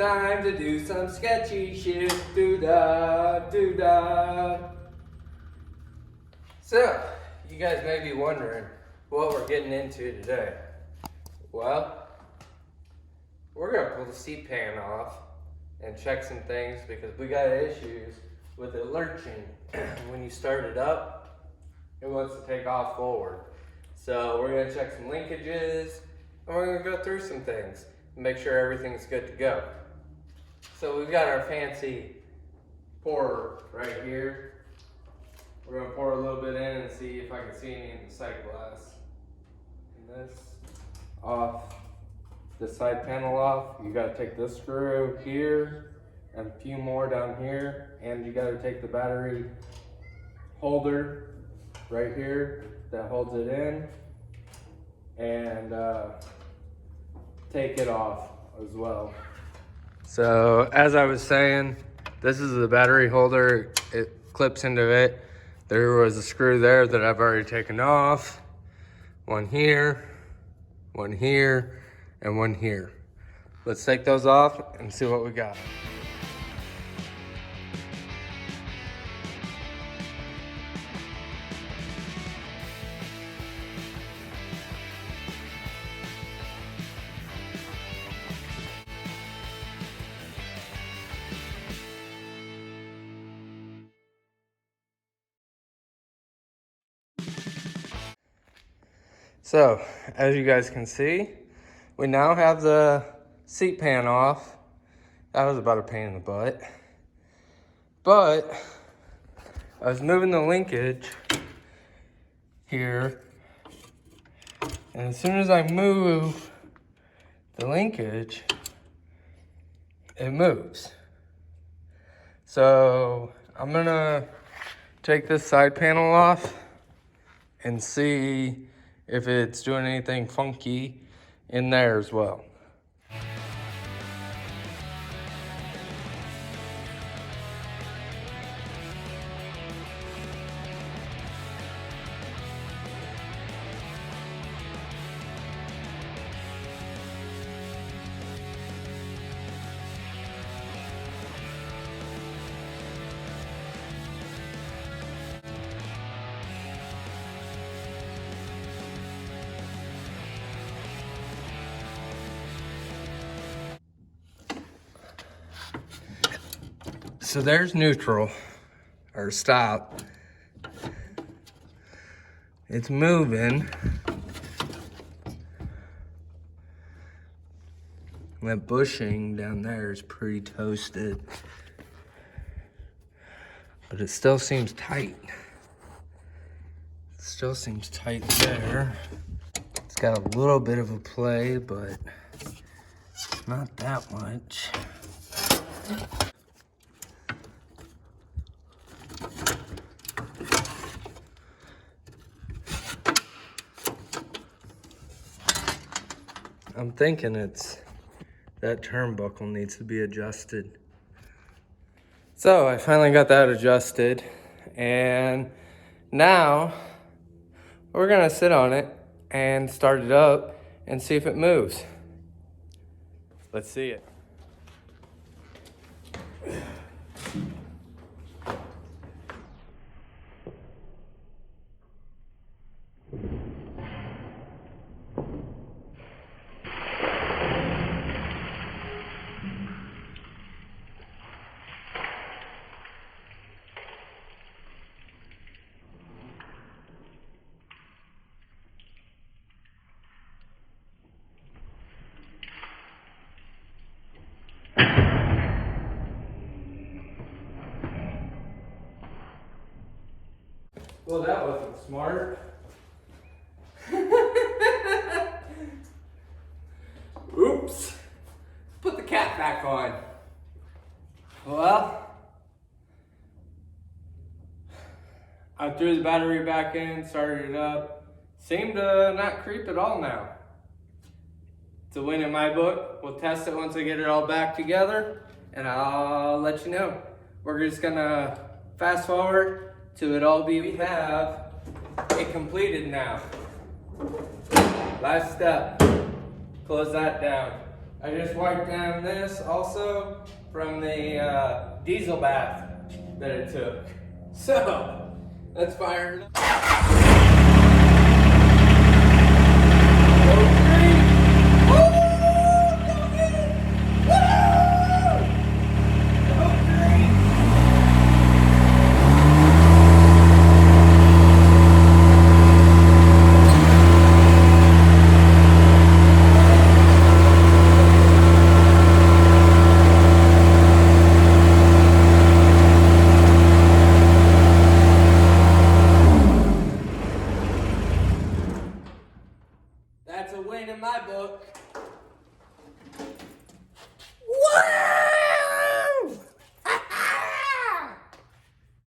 time to do some sketchy shit. Do-da, do-da. So, you guys may be wondering what we're getting into today. Well, we're gonna pull the seat pan off and check some things because we got issues with it lurching. When you start it up, it wants to take off forward. So we're gonna check some linkages and we're gonna go through some things and make sure everything's good to go. So we've got our fancy pourer right here. We're gonna pour a little bit in and see if I can see any in the sight glass. And this off, the side panel off. You gotta take this screw here and a few more down here, and you gotta take the battery holder right here that holds it in and take it off as well. So as I was saying, this is the battery holder. It clips into it. There was a screw there that I've already taken off. One here, and one here. Let's take those off and see what we got. So, as you guys can see, we now have the seat pan off. That was about a pain in the butt. But I was moving the linkage here, and as soon as I move the linkage, it moves. So I'm gonna take this side panel off and see if it's doing anything funky in there as well. So there's neutral, or stop. It's moving. That bushing down there is pretty toasted, but it still seems tight. It still seems tight there. It's got a little bit of a play, but not that much. I'm thinking that turnbuckle needs to be adjusted. So I finally got that adjusted, and now we're gonna sit on it and start it up and see if it moves. Let's see it. Well, that wasn't smart. Oops. Put the cap back on. Well, I threw the battery back in, started it up. Seemed to not creep at all now. It's a win in my book. We'll test it once I get it all back together, and I'll let you know. We're just gonna fast forward to it all be. We have it completed now. Last step, close that down. I just wiped down this also from the diesel bath that it took. So, let's fire it up.